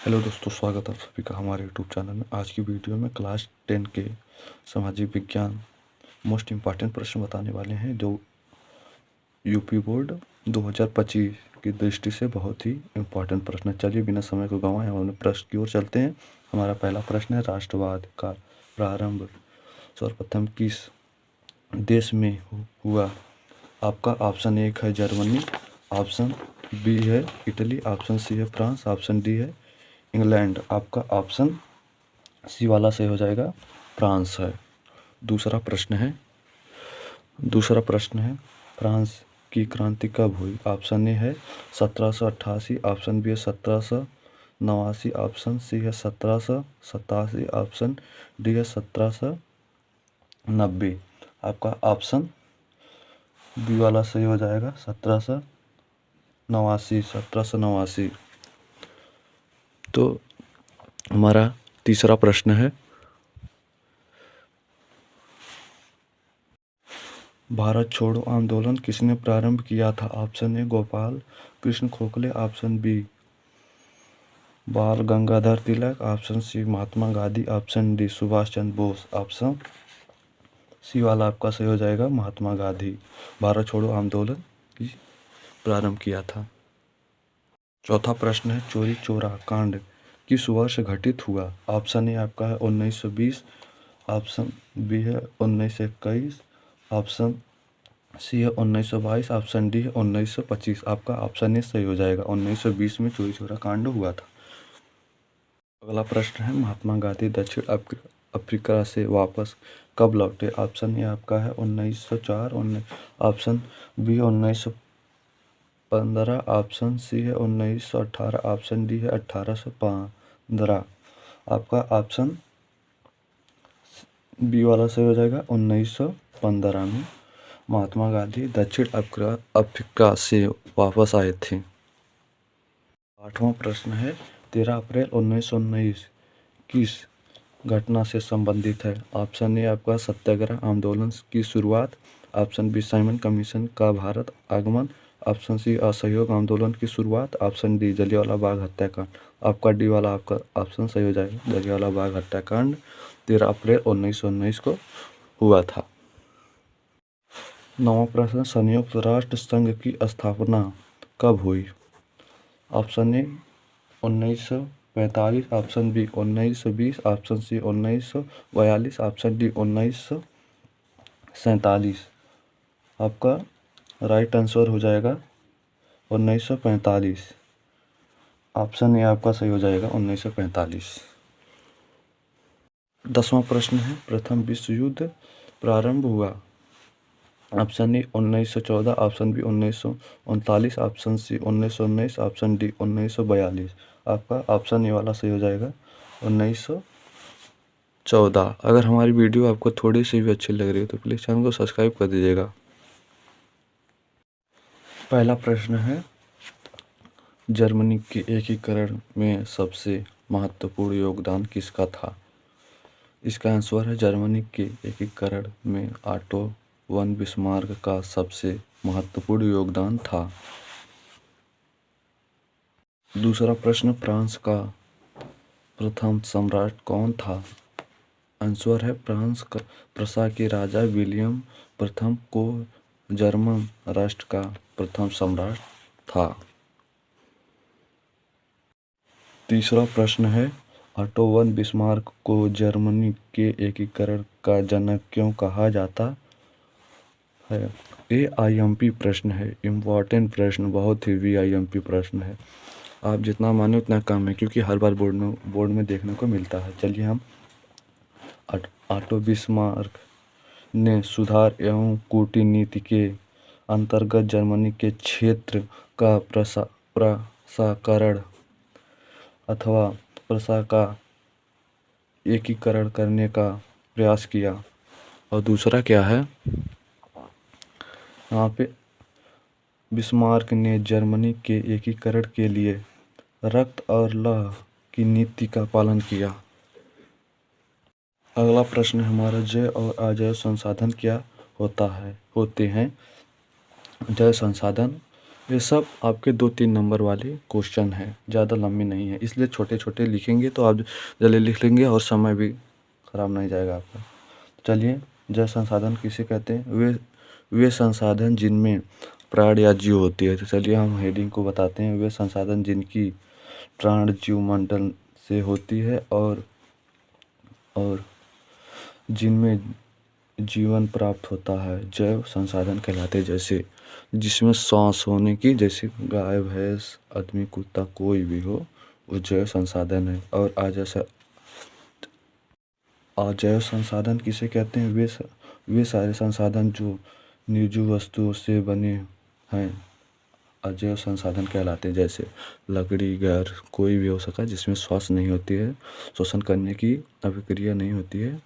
Hello दोस्तों, स्वागत है आप सभी का हमारे यूट्यूब चैनल में। आज की वीडियो में क्लास 10 के सामाजिक विज्ञान मोस्ट इम्पॉर्टेंट प्रश्न बताने वाले हैं, जो यूपी बोर्ड 2025 की दृष्टि से बहुत ही इम्पॉर्टेंट प्रश्न है। चलिए बिना समय को गंवाए हम अपने प्रश्न की ओर चलते हैं। हमारा पहला प्रश्न है, राष्ट्रवाद का प्रारंभ सर्वप्रथम किस देश में हुआ? आपका ऑप्शन 1 है जर्मनी, ऑप्शन बी है इटली, ऑप्शन सी है फ्रांस, ऑप्शन डी है इंग्लैंड। आपका ऑप्शन सी वाला सही हो जाएगा, फ्रांस है। दूसरा प्रश्न है फ्रांस की क्रांति कब हुई? ऑप्शन ए है 1788, ऑप्शन बी है 1789, ऑप्शन सी है 1787, ऑप्शन डी है 1790। आपका ऑप्शन बी वाला सही हो जाएगा, 1789। तो हमारा तीसरा प्रश्न है, भारत छोड़ो आंदोलन किसने प्रारंभ किया था? Option A Gopal Krishna Gokhale, option B Bal Gangadhar Tilak, option C Mahatma Gandhi, option D Subhash Chandra Bose. Option C वाला आपका सही हो जाएगा, महात्मा गांधी। भारत छोड़ो आंदोलन की प्रारंभ किया था। चौथा प्रश्न है, चोरी चोरा कांड किस वर्ष घटित हुआ? ऑप्शन ए आपका है 1920, ऑप्शन बी है 1921, ऑप्शन सी है 1922, ऑप्शन डी है 1925। आपका ऑप्शन ए सही हो जाएगा, 1920 में चोरी चोरा कांड हुआ था। अगला प्रश्न है, महात्मा गांधी दक्षिण अफ्रीका से वापस कब लौटे? ऑप्शन ए आपका है 1904, ऑप्शन बी 1915, ऑप्शन सी है 1918, ऑप्शन डी है 1815। आपका ऑप्शन बी वाला सही हो जाएगा, 1915 में महात्मा गांधी दक्षिण अफ्रीका से वापस आए थे। आठवां प्रश्न है, 13 अप्रैल 1919 किस घटना से संबंधित है? ऑप्शन ए आपका सत्याग्रह आंदोलन की शुरुआत, ऑप्शन बी साइमन कमीशन का भारत आगमन, ऑप्शन सी असहयोग आंदोलन की शुरुआत, ऑप्शन डी जलियांवाला बाग हत्याकांड। आपका डी वाला आपका ऑप्शन सही हो जाएगा, जलियांवाला बाग हत्याकांड 13 अप्रैल 1919 को हुआ था। नौवां प्रश्न, संयुक्त राष्ट्र संघ की स्थापना कब हुई? Option A 1945, option B 1920, option C 1942, option D 1947। आपका राइट आंसर हो जाएगा 1945। ऑप्शन ए आपका सही हो जाएगा, 1945। 10वां प्रश्न है, प्रथम विश्व युद्ध प्रारंभ हुआ? Option A 1914, option B 1939, option C 1919, option D 1942। आपका ऑप्शन ए वाला सही हो जाएगा, 1914। अगर हमारी वीडियो आपको थोड़ी सी भी अच्छी लग रही है तो प्लीज़ चैनल को सब्सक्राइब कर दीजिएगा। पहला प्रश्न है, जर्मनी के एकीकरण में सबसे महत्वपूर्ण योगदान किसका था? इसका आंसर है, जर्मनी के एकीकरण में ऑटो वन बिस्मार्क का सबसे महत्वपूर्ण योगदान था। दूसरा प्रश्न, फ्रांस का प्रथम सम्राट कौन था? आंसर है, फ्रांस का प्रसा के राजा विलियम प्रथम को जर्मन राष्ट्र का प्रथम सम्राट था। तीसरा प्रश्न है, ऑटो वन बिस्मार्क को जर्मनी के एकीकरण का जनक क्यों कहा जाता है? AIMP प्रश्न है, इम्पॉर्टेंट प्रश्न, बहुत ही VIMP प्रश्न है। आप जितना माने उतना कम है, क्योंकि हर बार बोर्ड में देखने को मिलता है। चलिए हम ऑटो बिस्मार्क ने सुधार एवं कूटनीति के अंतर्गत जर्मनी के क्षेत्र का प्रसाकरण अथवा प्रसा का एकीकरण करने का प्रयास किया। और दूसरा क्या है, यहाँ पे बिस्मार्क ने जर्मनी के एकीकरण के लिए रक्त और लौह की नीति का पालन किया। अगला प्रश्न हमारा, जय और अजय संसाधन क्या होते हैं? जय संसाधन ये सब आपके 2-3 नंबर वाले क्वेश्चन हैं, ज़्यादा लंबी नहीं है, इसलिए छोटे छोटे लिखेंगे तो आप जल्दी लिख लेंगे और समय भी खराब नहीं जाएगा आपका। चलिए, जल संसाधन किसे कहते हैं? वे संसाधन जिनमें प्राण या जीव होती है। तो चलिए हम हेडिंग को बताते हैं। वे संसाधन जिनकी प्राण जीव मंडल से होती है और जिनमें जीवन प्राप्त होता है, जैव संसाधन कहलाते हैं। जैसे जिसमें सांस होने की, जैसे गाय भैंस आदमी कुत्ता कोई भी हो, वो जैव संसाधन है। और अजैव संसाधन किसे कहते हैं? वे सारे संसाधन जो निर्जीव वस्तुओं से बने हैं, अजैव संसाधन कहलाते हैं। जैसे लकड़ी, घर कोई भी हो सका जिसमें श्वास नहीं होती है, श्वसन करने की अभिक्रिया नहीं होती है,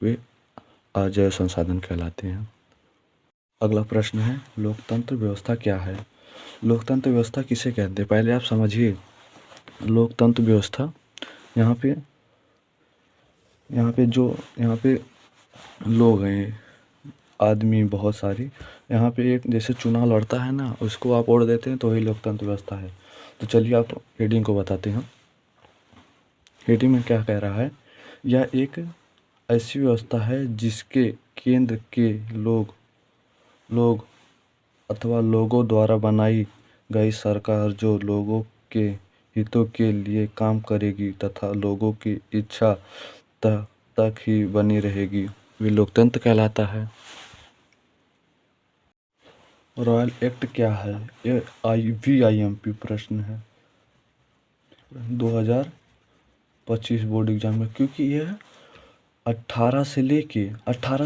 वे अजैव संसाधन कहलाते हैं। अगला प्रश्न है, लोकतंत्र व्यवस्था क्या है? लोकतंत्र व्यवस्था किसे कहते हैं? पहले आप समझिए लोकतंत्र व्यवस्था। यहाँ पे लोग हैं, आदमी बहुत सारे, यहाँ पे एक जैसे चुनाव लड़ता है ना, उसको आप वोट देते हैं तो वही लोकतंत्र व्यवस्था है। तो चलिए आप हेडिंग को बताते हैं। हेडिंग में क्या कह रहा है? यह एक ऐसी व्यवस्था है जिसके केंद्र के लोग अथवा लोगों द्वारा बनाई गई सरकार जो लोगों के हितों के लिए काम करेगी तथा लोगों की इच्छा तक ही बनी रहेगी, वे लोकतंत्र कहलाता है। रॉयल एक्ट क्या है? ये VIMP प्रश्न है 2025 बोर्ड एग्जाम में, क्योंकि यह 18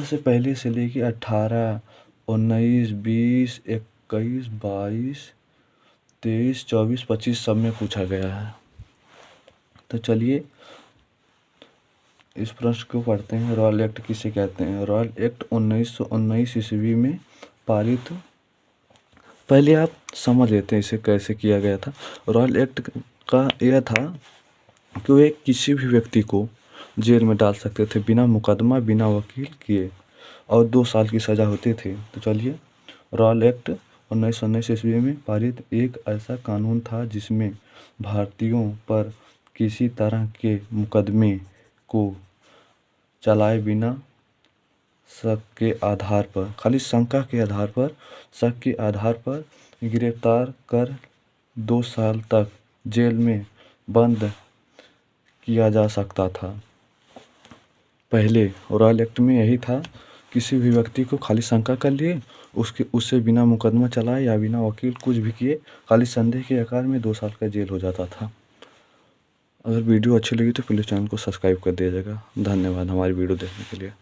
से पहले से लेके 18, 19, 20, 21, 22, 23, 24, 25 सब में पूछा गया है। तो चलिए इस प्रश्न को पढ़ते हैं। रॉयल एक्ट किसे कहते हैं? रॉयल एक्ट 1919 ईस्वी में पारित। पहले आप समझ लेते हैं इसे कैसे किया गया था। रॉयल एक्ट का यह था कि वे किसी भी व्यक्ति को जेल में डाल सकते थे बिना मुकदमा, बिना वकील किए, और 2 साल की सज़ा होती थी। तो चलिए, रॉयल एक्ट 1919 ईस्वी में पारित एक ऐसा कानून था जिसमें भारतीयों पर किसी तरह के मुकदमे को चलाए बिना शक के आधार पर, खाली शंका के आधार पर, शक के आधार पर गिरफ्तार कर 2 साल तक जेल में बंद किया जा सकता था। पहले रॉयल एक्ट में यही था, किसी भी व्यक्ति को खाली शंका कर लिए, उससे बिना मुकदमा चलाए या बिना वकील कुछ भी किए, खाली संदेह के आकार में 2 साल का जेल हो जाता था। अगर वीडियो अच्छी लगी तो प्लीज़ चैनल को सब्सक्राइब कर दीजिएगा। धन्यवाद हमारी वीडियो देखने के लिए।